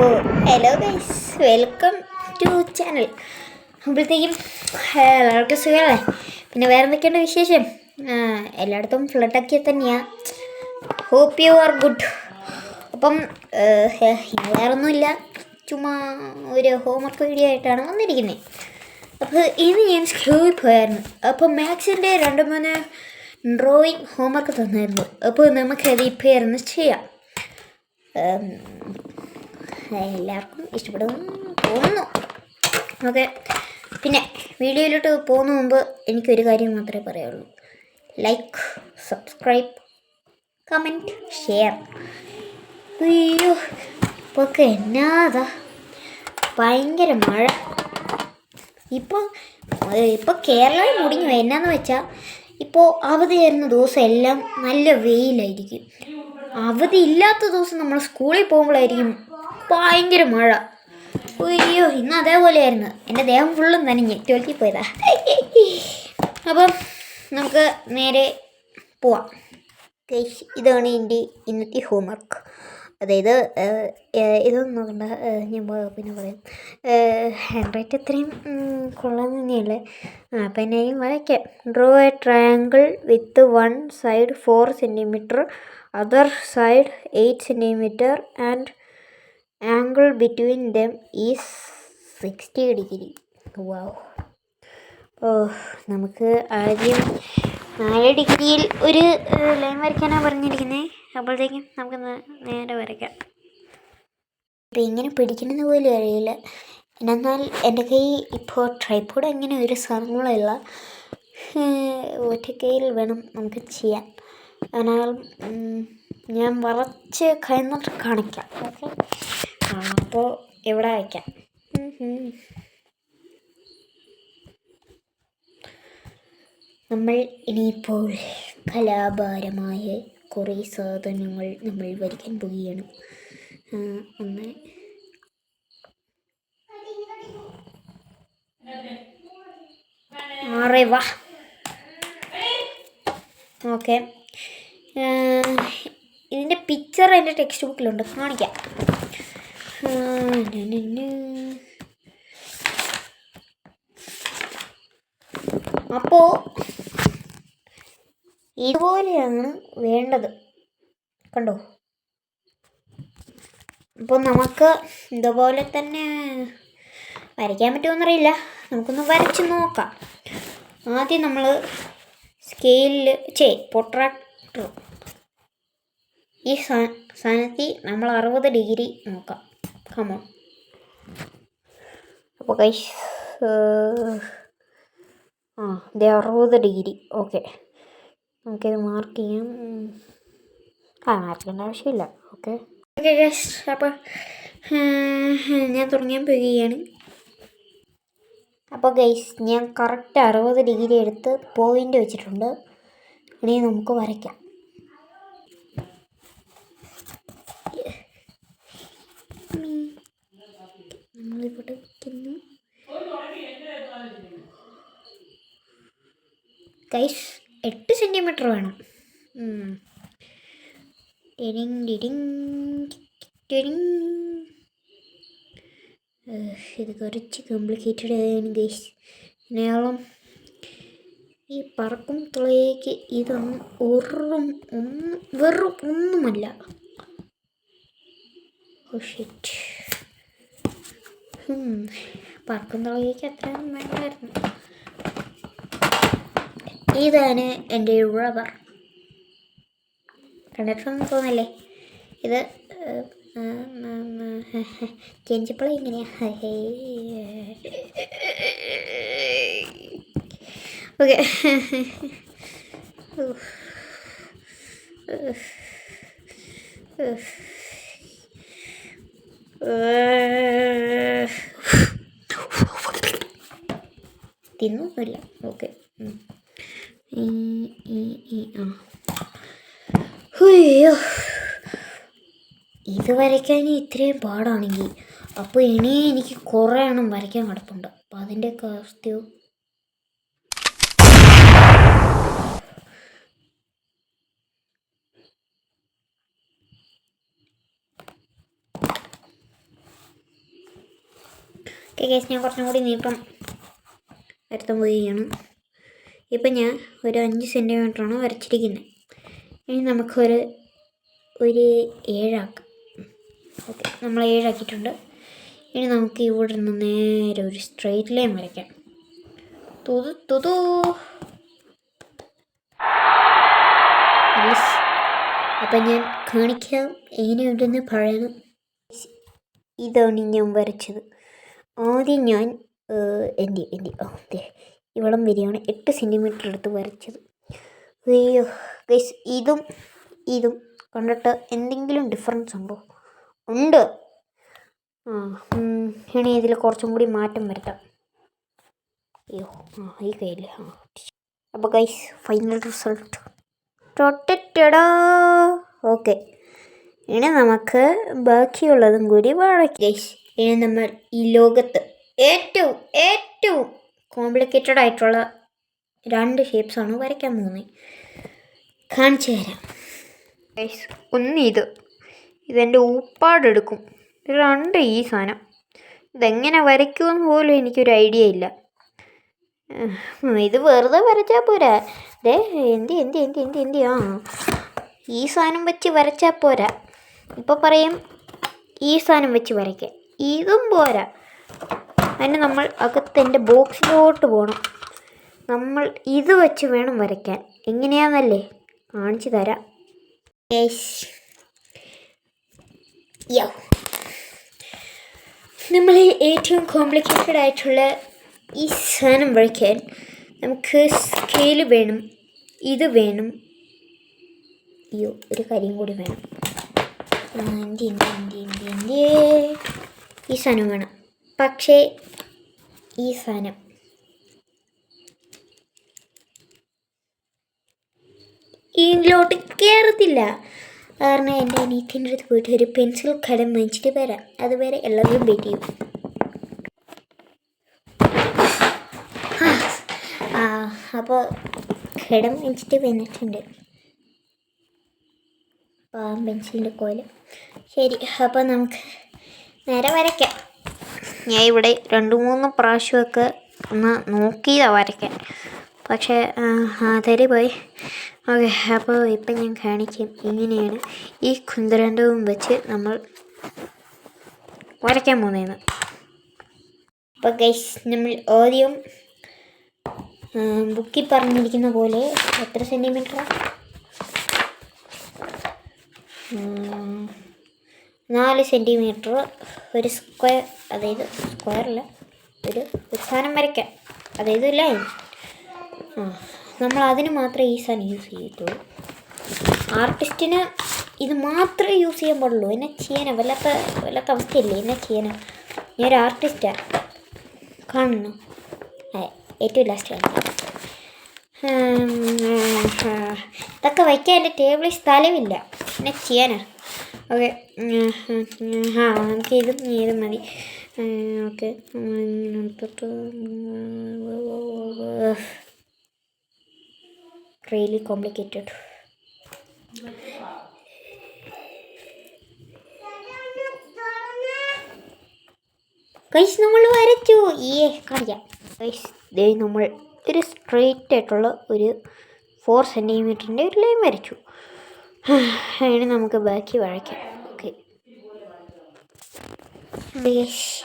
അപ്പോൾ hello guys, welcome to channel. അപ്പോഴത്തേക്കും എല്ലാവർക്കും സുഖമല്ലേ? പിന്നെ വേറെ എന്തൊക്കെയുണ്ട് വിശേഷം? എല്ലായിടത്തും ഫ്ലഡൊക്കെ തന്നെയാണ്. Hope you are good. അപ്പം വേറൊന്നുമില്ല, ചുമ്മാ ഒരു ഹോംവർക്ക് വീഡിയോ ആയിട്ടാണ് വന്നിരിക്കുന്നത്. അപ്പോൾ ഇന്ന് ഞാൻ സ്കൂളിൽ പോയായിരുന്നു. അപ്പോൾ മാത്സിൻ്റെ 2-3 ഡ്രോയിങ് ഹോംവർക്ക് തന്നായിരുന്നു. അപ്പോൾ നമുക്കത് ഇപ്പോൾ ഇരുന്ന് ചെയ്യാം. എല്ലാവർക്കും ഇഷ്ടപ്പെടുമെന്ന് തോന്നുന്നു. ഓക്കെ, പിന്നെ വീഡിയോയിലോട്ട് പോകുന്ന മുമ്പ് എനിക്കൊരു കാര്യം മാത്രമേ പറയുള്ളൂ. Like, subscribe, comment, share. അയ്യോ, ഇപ്പോൾ എന്നാതാ ഭയങ്കര മഴ. ഇപ്പോൾ കേരളയിൽ മുടിഞ്ഞു. എന്നാന്ന് വെച്ചാൽ ഇപ്പോൾ അവധി തരുന്ന ദിവസം എല്ലാം നല്ല വെയിലായിരിക്കും. അവധി ഇല്ലാത്ത ദിവസം നമ്മൾ സ്കൂളിൽ പോകുമ്പോഴായിരിക്കും ഭയങ്കര മഴ. അയ്യോ, ഇന്ന് അതേപോലെയായിരുന്നു. എൻ്റെ ദേഹം ഫുള്ളും നനഞ്ഞ് ടോയ്ലറ്റിൽ പോയതാ. അപ്പം നമുക്ക് നേരെ പോവാം. ഇതാണ് എൻ്റെ ഇന്നത്തെ ഹോംവർക്ക്. അതായത് ഇതൊന്നും നോക്കണ്ട, ഞാൻ പിന്നെ പറയാം. ഹാൻഡ് റൈറ്റ് അത്രയും കൊള്ളാൻ തന്നെയല്ലേ. അപ്പം എന്നെയും വരയ്ക്കാം. Draw A triangle with one side 4 cm, other side 8 cm and angle between them is 60 degree. വാവ്. നമുക്ക് ആദ്യം 4 ഡിഗ്രിയിൽ ഒരു ലൈൻ വരയ്ക്കാനാണ് പറഞ്ഞിരിക്കുന്നത്. അപ്പോഴത്തേക്കും നമുക്ക് നേരെ വരയ്ക്കാം. അപ്പോൾ എങ്ങനെ പിടിക്കണമെന്ന് പോലും അറിയില്ല. എന്നാൽ എൻ്റെ കൈ ഇപ്പോൾ ട്രൈപോഡ് അങ്ങനെ ഒരു സാധനങ്ങളുള്ള ഒറ്റക്കൈയിൽ വേണം നമുക്ക് ചെയ്യാൻ. അതിനാൽ ഞാൻ വരച്ച് കഴിഞ്ഞിട്ട് കാണിക്കാം. ഓക്കെ, അപ്പോൾ ഇവിടെ വയ്ക്കാം. നമ്മൾ ഇനിയിപ്പോൾ കലാപാരമായ കുറേ സാധനങ്ങൾ നമ്മൾ വരയ്ക്കാൻ പോവുകയാണ്. ഒന്ന് വാ. ഓക്കെ, ഇതിൻ്റെ പിക്ചർ എൻ്റെ ടെക്സ്റ്റ് ബുക്കിലുണ്ട്, കാണിക്കാം. അപ്പോൾ ഇതുപോലെയാണ് വേണ്ടത്, കണ്ടോ? അപ്പോൾ നമുക്ക് ഇതുപോലെ തന്നെ വരയ്ക്കാൻ പറ്റുമെന്നറിയില്ല. നമുക്കൊന്ന് വരച്ച് നോക്കാം. ആദ്യം നമ്മൾ സ്കെയിലിൽ പൊട്രാക്ടർ ഈ സാധനത്തിൽ നമ്മൾ 60 ഡിഗ്രി നോക്കാം. കമോൺ. അപ്പോൾ ഗൈസ്, ഇത് 60 ഡിഗ്രി. ഓക്കെ, നമുക്കിത് മാർക്ക് ചെയ്യാം. മാർക്ക് ചെയ്യേണ്ട ആവശ്യമില്ല. ഓക്കെ ഗൈസ്, അപ്പോൾ ഞാൻ തുടങ്ങാൻ പോവുകയാണ്. അപ്പോൾ ഗൈസ്, ഞാൻ കറക്റ്റ് 60 ഡിഗ്രി എടുത്ത് പോയിൻ്റ് വെച്ചിട്ടുണ്ട്. ഇനി നമുക്ക് വരയ്ക്കാം. നമ്മളിവിടെ വയ്ക്കുന്നു. ഗൈസ്, 8 സെൻറ്റിമീറ്റർ വേണം. ഇത് കുറച്ച് കോംപ്ലിക്കേറ്റഡ് ആയിരുന്നു ഗൈസ്. നീളം ഈ പറക്കും തുളയേക്ക് ഇതൊന്നും വെറും ഒന്നുമല്ല. ഷിറ്റ്, പറക്കും തുളയേക്ക് അത്രയും വേണ്ടായിരുന്നു. ഇതാണ് എൻ്റെ റബ്ബർ. കണ്ടിട്ടൊന്നും തോന്നല്ലേ? ഇത് ചെഞ്ചിപ്പള ഇങ്ങനെയാ. ഓക്കെ, തിന്നൊന്നുമില്ല. ഓക്കെ, അയ്യോ, ഇത് വരയ്ക്കാൻ ഇത്രയും പാടാണെങ്കിൽ അപ്പോൾ ഇനി എനിക്ക് കുറേ എണ്ണം വരയ്ക്കാൻ കിടപ്പുണ്ട്. അപ്പം അതിൻ്റെയൊക്കെ അവസ്ഥയോ. കേസ് ഞാൻ കുറച്ചും കൂടി നീട്ടം വരുത്താൻ പോവുകയാണ്. ഇപ്പം ഞാൻ ഒരു 5 സെൻറ്റിമീറ്ററാണ് വരച്ചിരിക്കുന്നത്. ഇനി നമുക്കൊരു 7 ആക്കാം. ഓക്കെ, നമ്മൾ 7 ആക്കിയിട്ടുണ്ട്. ഇനി നമുക്ക് ഇവിടെ നിന്ന് നേരെ ഒരു സ്ട്രെയിറ്റ് ലൈൻ വരയ്ക്കാം. തുതു യെസ്. അപ്പം ഞാൻ കാണിക്കാം എങ്ങനെയുണ്ടെന്ന് പറയണം. ഇതാണ് ഞാൻ വരച്ചത്. ആദ്യം ഞാൻ എൻ്റെ അതെ ഇവളം വരെയാണ് 8 സെൻറ്റിമീറ്റർ എടുത്ത് വരച്ചത്. അയ്യോ ഗൈസ്, ഇതും കണ്ടിട്ട് എന്തെങ്കിലും ഡിഫറൻസ് ഉണ്ടോ? ഉണ്ട്. ഇനി ഇതിൽ കുറച്ചും കൂടി മാറ്റം വരുത്താം. അയ്യോ ഈ കയ്യിൽ. അപ്പോൾ ഗൈസ്, ഫൈനൽ റിസൾട്ട് ടൊട്ടടാ. ഓക്കെ, ഇനി നമുക്ക് ബാക്കിയുള്ളതും കൂടി വരയ്ക്കാം ഗൈസ്. ഇനി നമ്മൾ ഈ ലോകത്ത് ഏറ്റവും കോംപ്ലിക്കേറ്റഡ് ആയിട്ടുള്ള 2 ഷേപ്സാണ് വരയ്ക്കാൻ പോകുന്നത്. കാണിച്ചു തരാം ഗൈസ്. ഒന്ന് ഇതെൻ്റെ ഊപ്പാടെടുക്കും. 2 ഈ സാധനം. ഇതെങ്ങനെ വരയ്ക്കുമെന്ന് പോലും എനിക്കൊരു ഐഡിയ ഇല്ല. ഇത് വെറുതെ വരച്ചാൽ പോരാ. എന്തി ഈ സാധനം വെച്ച് വരച്ചാൽ പോരാ. ഇപ്പോൾ പറയും ഈ സാധനം വെച്ച് വരയ്ക്കാൻ. ഇതും പോരാ. അതിന് നമ്മൾ അകത്തെൻ്റെ ബോക്സിലോട്ട് പോകണം. നമ്മൾ ഇത് വെച്ച് വേണം വരയ്ക്കാൻ. എങ്ങനെയാണെന്നല്ലേ കാണിച്ചു തരാം. നമ്മൾ ഏറ്റവും കോംപ്ലിക്കേറ്റഡ് ആയിട്ടുള്ള ഈ സാധനം വരയ്ക്കാൻ നമുക്ക് സ്കെയിൽ വേണം, ഇത് വേണം, ഒരു കാര്യം കൂടി വേണം. ഈ സാധനം വേണം. പക്ഷേ ഈ സാധനം ഇതിലോട്ട് കയറത്തില്ല. കാരണം എൻ്റെ അനിയത്തിൻ്റെ അടുത്ത് പോയിട്ട് ഒരു പെൻസിൽ കടം വാങ്ങിച്ചിട്ട് വരാം. അതുവരെ എല്ലാവരും വെയിറ്റ് ചെയ്യും. അപ്പോൾ കടം വാങ്ങിച്ചിട്ട് വന്നിട്ടുണ്ട്. പെൻസിലിൻ്റെ കോല്. ശരി, അപ്പോൾ നമുക്ക് നേരെ വരയ്ക്കാം. ഞാൻ ഇവിടെ 2-3 പ്രാവശ്യമൊക്കെ ഒന്ന് നോക്കിയതാണ് വരയ്ക്കാൻ. പക്ഷേ തെറി പോയി. ഓക്കെ, അപ്പോൾ ഇപ്പം ഞാൻ കാണിക്കും ഇങ്ങനെയാണ് ഈ കുന്തരണ്ടവും വെച്ച് നമ്മൾ വരയ്ക്കാൻ പോകുന്നതെന്ന്. അപ്പോൾ ഗൈസ്, നമ്മൾ ആദ്യം ബുക്കിൽ പറഞ്ഞിരിക്കുന്ന പോലെ എത്ര സെൻറ്റിമീറ്ററാണ്? 4 സെൻറ്റിമീറ്റർ ഒരു സ്ക്വയർ, അതായത് സ്ക്വയറല്ല, ഒരു സാധനം വരയ്ക്കാം. അതായത് ലൈൻ. നമ്മൾ അതിന് മാത്രമേ ഈ സാധനം യൂസ് ചെയ്യത്തുള്ളൂ. ആർട്ടിസ്റ്റിന് ഇത് മാത്രമേ യൂസ് ചെയ്യാൻ പാടുള്ളൂ. എന്നെ ചെയ്യാനാ വല്ലാത്ത അവസ്ഥയല്ലേ? എന്നെ ചെയ്യാനാ? ഞാനൊരു ആർട്ടിസ്റ്റാണ്. കാണണം. ഏറ്റവും ലാസ്റ്റ് കാണാം. ഇതൊക്കെ വയ്ക്കാൻ എൻ്റെ ടേബിളിൽ സ്ഥലമില്ല. എന്നെ ചെയ്യാനാ? ഓക്കെ, നമുക്ക് ഇതും മതി. Okay, really complicated. ഗൈസ്, നമ്മൾ വരച്ചു. കാണിക്കാം ഗൈസ്. നമ്മൾ ഒരു സ്ട്രെയിറ്റ് ആയിട്ടുള്ള ഒരു 4 സെൻറ്റിമീറ്ററിൻ്റെ ഒരു ലൈൻ വരച്ചു. അതിന് നമുക്ക് ബാക്കി വരയ്ക്കാം. ഓക്കെ,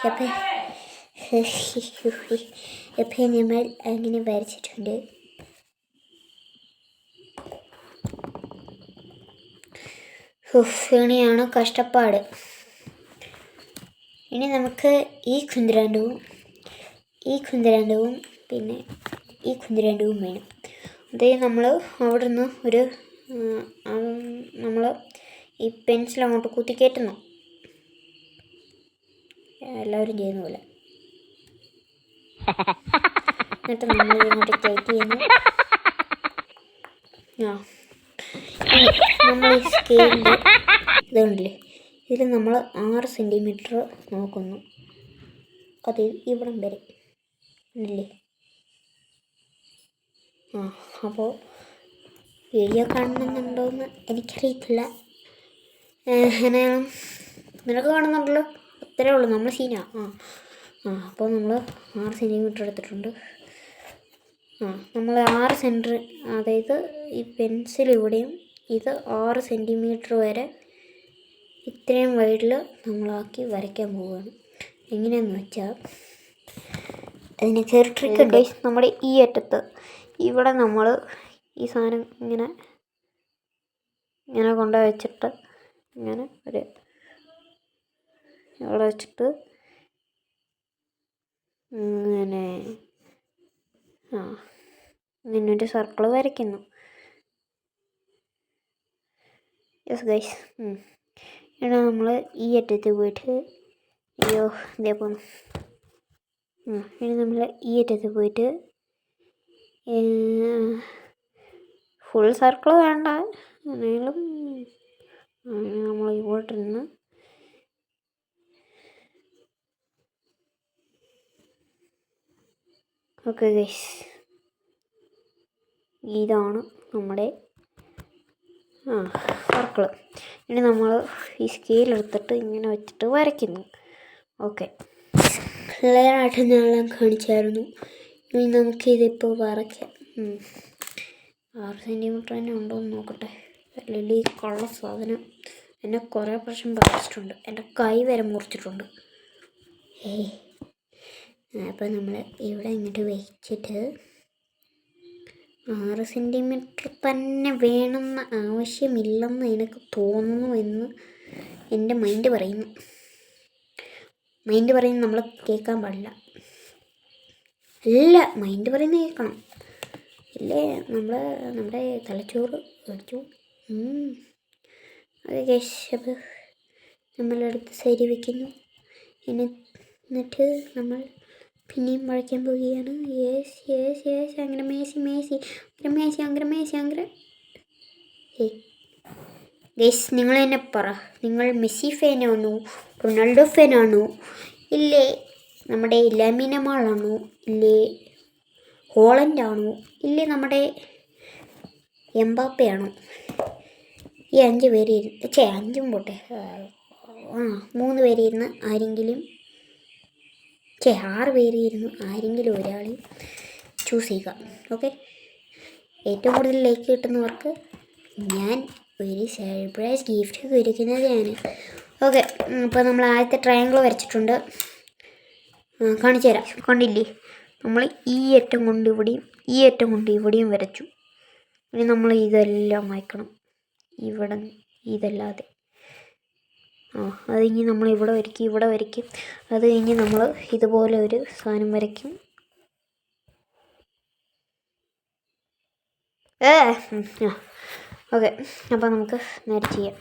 അപ്പം നമ്മൾ അങ്ങനെ വരച്ചിട്ടുണ്ട്. ഇനിയാണ് കഷ്ടപ്പാട്. ഇനി നമുക്ക് ഈ കുന്തിരാണ്ടവും പിന്നെ ഈ കുന്തിരാണ്ടവും വേണം. അതായത് നമ്മൾ അവിടെ നിന്ന് നമ്മൾ ഈ പെൻസിൽ അങ്ങോട്ട് കുത്തിക്കയറ്റുന്നു. എല്ലാവരും ചെയ്യുന്ന പോലെ. എന്നിട്ട് നമ്മൾ ഇങ്ങോട്ട് കയറ്റി ചെയ്യുന്നു. നമ്മൾ ഈ സ്കെയിലിൻ്റെ ഇതുണ്ടല്ലേ, ഇതിൽ നമ്മൾ 6 സെൻറ്റിമീറ്റർ നോക്കുന്നു. അത് ഇവിടം വരെ ഇല്ലേ? അപ്പോൾ വീഡിയോ കാണുന്നുണ്ടോയെന്ന് എനിക്കറിയത്തില്ല. നിനക്ക് കാണുന്നുണ്ടല്ലോ. അത്രേ ഉള്ളൂ, നമ്മൾ സീനാ. അപ്പോൾ നമ്മൾ 6 സെൻറ്റിമീറ്റർ എടുത്തിട്ടുണ്ട്. നമ്മൾ 6 സെൻറ്റർ, അതായത് ഈ പെൻസിൽ ഇവിടെയും ഇത് 6 സെൻറ്റിമീറ്റർ വരെ ഇത്രയും വൈഡിൽ നമ്മളാക്കി വരയ്ക്കാൻ പോവുകയാണ്. എങ്ങനെയാണെന്ന് വെച്ചാൽ അതിന് ചെറിയ ട്രിക്ക് ഉണ്ട്. നമ്മുടെ ഈ അറ്റത്ത് ഇവിടെ നമ്മൾ ഈ സാധനം ഇങ്ങനെ കൊണ്ട് വെച്ചിട്ട് ഇങ്ങനെ ഒരു ഇവിടെ വെച്ചിട്ട് ഇങ്ങനെ ഇങ്ങനൊരു സർക്കിൾ വരയ്ക്കുന്നു. Yes guys. ഇവിടെ നമ്മൾ ഈ അറ്റത്ത് പോയിട്ട് ഇതേ പോന്നു. ഇനി നമ്മൾ ഈ അറ്റത്ത് പോയിട്ട് ഫുൾ സർക്കിൾ വേണ്ട, എന്തെങ്കിലും നമ്മൾ ഇങ്ങോട്ടിരുന്ന് ഓക്കെ ഗൈസ്, ഇതാണ് നമ്മുടെ സർക്കിൾ. ഇനി നമ്മൾ ഈ സ്കെയിലെടുത്തിട്ട് ഇങ്ങനെ വെച്ചിട്ട് വരയ്ക്കുന്നു. ഓക്കെ, ക്ലിയറായിട്ട് ഞാൻ കാണിച്ചായിരുന്നു. ഇനി നമുക്കിതിപ്പോൾ വരയ്ക്കാം. 6 സെൻറ്റിമീറ്റർ തന്നെ ഉണ്ടോ എന്ന് നോക്കട്ടെ. അല്ലെങ്കിൽ ഈ കള്ള സാധനം എന്നെ കുറേ പ്രാവശ്യം വരച്ചിട്ടുണ്ട്, എൻ്റെ കൈ വരെ മുറിച്ചിട്ടുണ്ട്. അപ്പോൾ നമ്മൾ ഇവിടെ ഇങ്ങോട്ട് വെച്ചിട്ട് 6 സെൻറ്റിമീറ്റർ തന്നെ വേണമെന്ന് ആവശ്യമില്ലെന്ന് എനിക്ക് തോന്നുന്നു എന്ന് എൻ്റെ മൈൻഡ് പറയുന്നു. നമ്മൾ കേൾക്കാൻ പാടില്ല. അല്ല, മൈൻഡ് പറയുന്നത് കേൾക്കണം. ഇല്ലേ നമ്മുടെ തലച്ചോറ് അടിച്ചു. അത് കേശപ്പ് നമ്മളെടുത്ത് സൈഡിൽ വയ്ക്കുന്നു. എന്നിട്ട് നമ്മൾ പിന്നെയും വരയ്ക്കാൻ പോവുകയാണ്. യെസ് അങ്ങനെ മേസി ഗൈസ്, നിങ്ങൾ തന്നെ പറ, നിങ്ങൾ മെസ്സി ഫാനാണോ, റൊണാൾഡോ ഫാനാണോ, ഇല്ലേ നമ്മുടെ ലാമിൻ യമാലാണോ, ഇല്ലേ ഹോളണ്ടാണോ, ഇല്ലേ നമ്മുടെ എംബാപ്പയാണോ? ഈ 5 പേര് ഇരുന്ന് 5 പോട്ടെ 3 പേര് ഇരുന്ന് ആരെങ്കിലും 6 പേര് ഇരുന്ന് ആരെങ്കിലും ഒരാൾ ചൂസ് ചെയ്യുക. ഓക്കെ, ഏറ്റവും കൂടുതൽ ലൈക്ക് കിട്ടുന്നവർക്ക് ഞാൻ ഒരു സർപ്രൈസ് ഗിഫ്റ്റ് ഒരുക്കുന്നതാണ്. ഓക്കെ, അപ്പോൾ നമ്മൾ ആദ്യത്തെ ട്രയാങ്കിൾ വരച്ചിട്ടുണ്ട്. കാണിച്ചു തരാം. കണ്ടില്ലേ, നമ്മൾ ഈ അറ്റം കൊണ്ട് ഇവിടെയും ഈ അറ്റം കൊണ്ട് ഇവിടെയും വരച്ചു. ഇനി നമ്മൾ ഇതെല്ലാം വായിക്കണം, ഇവിടെ ഇതല്ലാതെ. അത് കഴിഞ്ഞ് നമ്മൾ ഇവിടെ വരയ്ക്കും. അത് കഴിഞ്ഞ് നമ്മൾ ഇതുപോലെ ഒരു സാധനം വരയ്ക്കും. ഓക്കെ, അപ്പോൾ നമുക്ക് നേരെ ചെയ്യാം.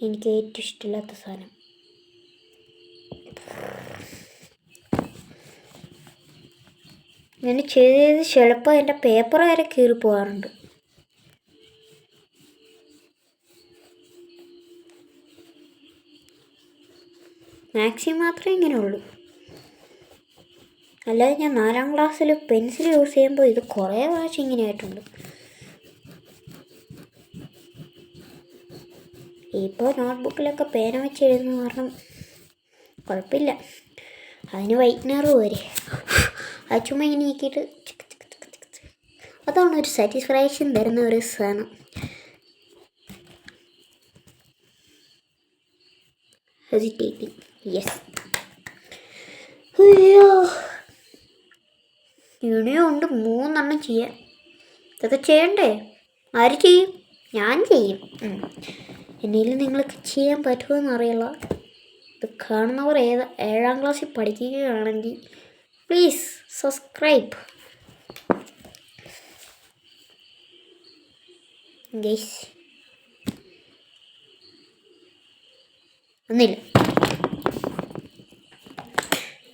എനിക്ക് ഏറ്റവും ഇഷ്ടമില്ലാത്ത സാധനം ഞാൻ ചെയ്ത് ചിലപ്പോൾ എൻ്റെ പേപ്പർ വരെ കീറി പോകാറുണ്ട്. മാക്സിമം മാത്രമേ ഇങ്ങനെ ഉള്ളൂ. അല്ലാതെ ഞാൻ 4ാം ക്ലാസ്സിൽ പെൻസിൽ യൂസ് ചെയ്യുമ്പോൾ ഇത് കുറേ പ്രാവശ്യം ഇങ്ങനെ ആയിട്ടുണ്ട്. ഇപ്പോൾ നോട്ട്ബുക്കിലൊക്കെ പേന വെച്ച് എഴുതുന്ന കാരണം കുഴപ്പമില്ല. അതിന് വൈറ്റ്നർ പോരെ, അത് ചുമ്മാ ഇങ്ങനെ നീക്കിയിട്ട് അതാണ് ഒരു സാറ്റിസ്ഫാക്ഷൻ തരുന്ന ഒരു സാധനം. ഹെസിറ്റേറ്റിംഗ്. യെസ്. അയ്യോ, ഇനിയും ഉണ്ട് 3 ചെയ്യാൻ. ഇതൊക്കെ ചെയ്യണ്ടേ? ആര് ചെയ്യും? ഞാൻ ചെയ്യും. എന്തെങ്കിലും നിങ്ങൾക്ക് ചെയ്യാൻ പറ്റുമെന്ന് അറിയില്ല. ഇത് കാണുന്നവർ 7ാം ക്ലാസ്സിൽ പഠിക്കുകയാണെങ്കിൽ പ്ലീസ് സബ്സ്ക്രൈബ് ഗൈസ്. ഒന്നില്ല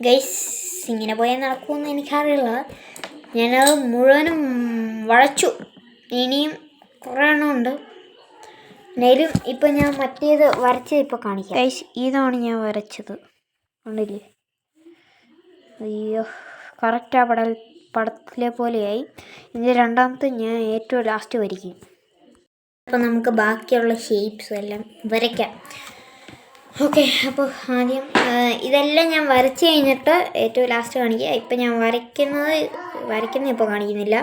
ഗൈസ്, ഇങ്ങനെ പോയാൽ നടക്കുമെന്ന് എനിക്കറിയില്ല. ഞാനത് മുഴുവനും വരച്ചു. ഇനിയും കുറേ എണ്ണമുണ്ട്. എന്നാലും ഇപ്പം ഞാൻ മറ്റേത് വരച്ചത് ഇപ്പോൾ കാണിക്കാം ഗൈസ്. ഇതാണ് ഞാൻ വരച്ചത്, കണ്ടില്ലേ? അയ്യോ, കറക്റ്റ് ആ പടത്തിലെ പോലെയായി. ഇതിൻ്റെ 2ാമത്തെ ഞാൻ ഏറ്റവും ലാസ്റ്റ് വരയ്ക്കും. അപ്പോൾ നമുക്ക് ബാക്കിയുള്ള ഷേപ്സ് എല്ലാം വരയ്ക്കാം. ഓക്കെ, അപ്പോൾ ആദ്യം ഇതെല്ലാം ഞാൻ വരച്ച് കഴിഞ്ഞിട്ട് ഏറ്റവും ലാസ്റ്റ് കാണിക്കുക. ഇപ്പം ഞാൻ വരയ്ക്കുന്നത് ഇപ്പോൾ കാണിക്കുന്നില്ല.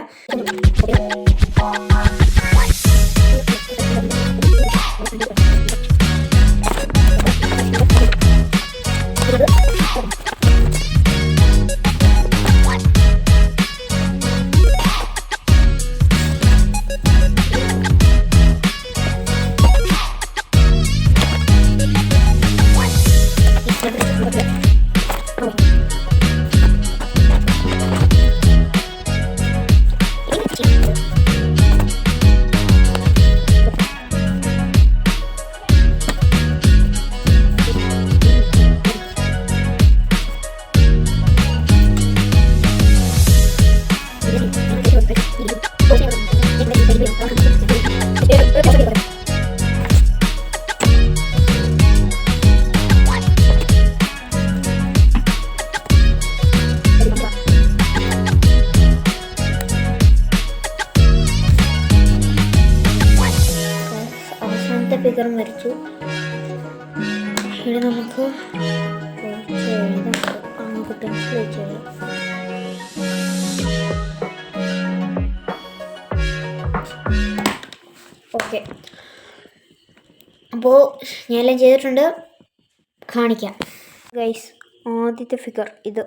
ഫിഗറും വരച്ചു. ഇവിടെ നമുക്ക് പെൻസിൽ വെച്ച് ഓക്കെ. അപ്പോൾ ഞാനെല്ലാം ചെയ്തിട്ടുണ്ട്, കാണിക്കാം ഗൈസ്. ആദ്യത്തെ ഫിഗർ ഇതേ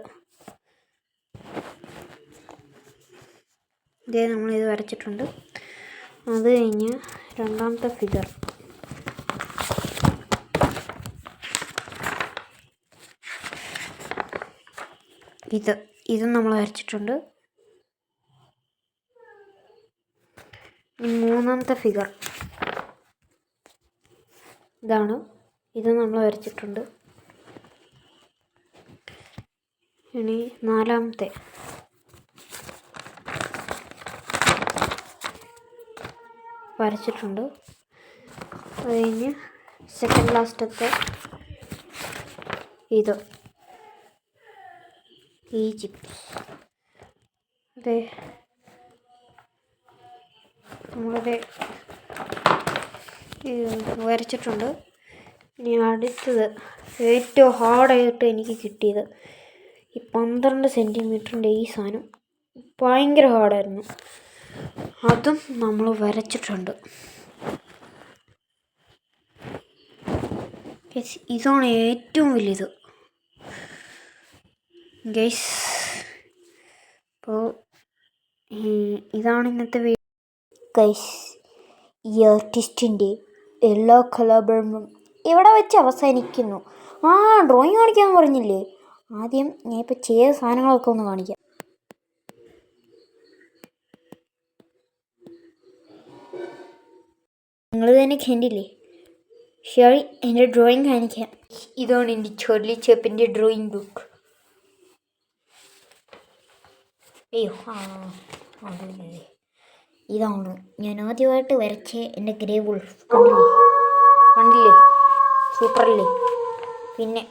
നമ്മളിത് വരച്ചിട്ടുണ്ട്. അത് കഴിഞ്ഞ് രണ്ടാമത്തെ ഫിഗർ ഇതും നമ്മൾ വരച്ചിട്ടുണ്ട്. മൂന്നാമത്തെ ഫിഗർ ഇതാണ്, ഇത് നമ്മൾ വരച്ചിട്ടുണ്ട്. ഇനി നാലാമത്തെ വരച്ചിട്ടുണ്ട്. അത് കഴിഞ്ഞ് സെക്കൻഡ് ലാസ്റ്റത്തെ ഇത് ഈജിപ്റ്റ് അതെ നമ്മളത് വരച്ചിട്ടുണ്ട്. ഇനി അടുത്തത് ഏറ്റവും ഹാർഡായിട്ട് എനിക്ക് കിട്ടിയത് ഈ 12 സെൻറ്റിമീറ്ററിൻ്റെ ഈ സാധനം ഭയങ്കര ഹാർഡായിരുന്നു. അതും നമ്മൾ വരച്ചിട്ടുണ്ട്. ഇതാണ് ഏറ്റവും വലുത് ഗൈസ്. അപ്പോൾ ഇതാണ് ഇന്നത്തെ വീഡിയോ ഗൈസ്. ഈ ആർട്ടിസ്റ്റിൻ്റെ എല്ലാ കലാപരങ്ങളും ഇവിടെ വെച്ച് അവസാനിക്കുന്നു. ഡ്രോയിങ് കാണിക്കാൻ പറഞ്ഞില്ലേ? ആദ്യം ഞാൻ ഇപ്പോൾ ചെയ്ത സാധനങ്ങളൊക്കെ ഒന്ന് കാണിക്കാം. നിങ്ങൾ തന്നെ കണ്ടില്ലേ? ശരി, എൻ്റെ ഡ്രോയിങ് കാണിക്കാം. ഇതാണ് എൻ്റെ ചാർലി ചാപ്ലിൻ്റെ ഡ്രോയിങ് ബുക്ക്. അയ്യോ അതല്ലേ, ഇതാണ് ഞാൻ ആദ്യമായിട്ട് വരച്ച എൻ്റെ ഗ്രേ വുൾഫ്. കണ്ടില്ലേ? സൂപ്പറല്ലേ? പിന്നെ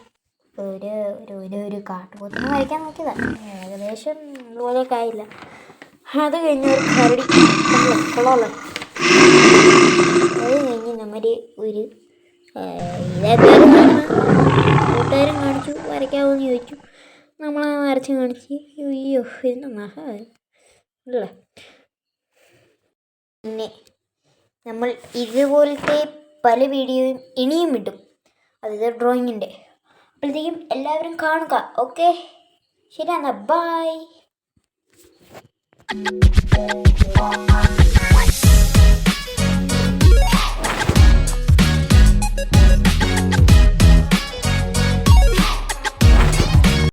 ഒരു കാട്ടുപോത്തിനെ വരയ്ക്കാൻ നോക്കിയതാണ്, ഏകദേശം ഇതുപോലെയൊക്കെ ആയില്ല. അത് കഴിഞ്ഞ് ഒരു കരടി കൊള്ളാമല്ലോ. അത് കഴിഞ്ഞ് നമ്മൾ ഒരു കൂട്ടുകാരും കാണിച്ചു വരയ്ക്കാവോന്ന് ചോദിച്ചു. നമ്മൾ വരച്ച് കാണിച്ച് അയ്യോ ഇതെന്നാ അല്ലേ. പിന്നെ നമ്മൾ ഇതുപോലത്തെ പല വീഡിയോയും ഇനിയും ഇടും, അതായത് ഡ്രോയിങ്ങിൻ്റെ. അപ്പോഴത്തേക്കും എല്ലാവരും കാണുക. ഓക്കെ, ശരി എന്നാൽ ബൈ.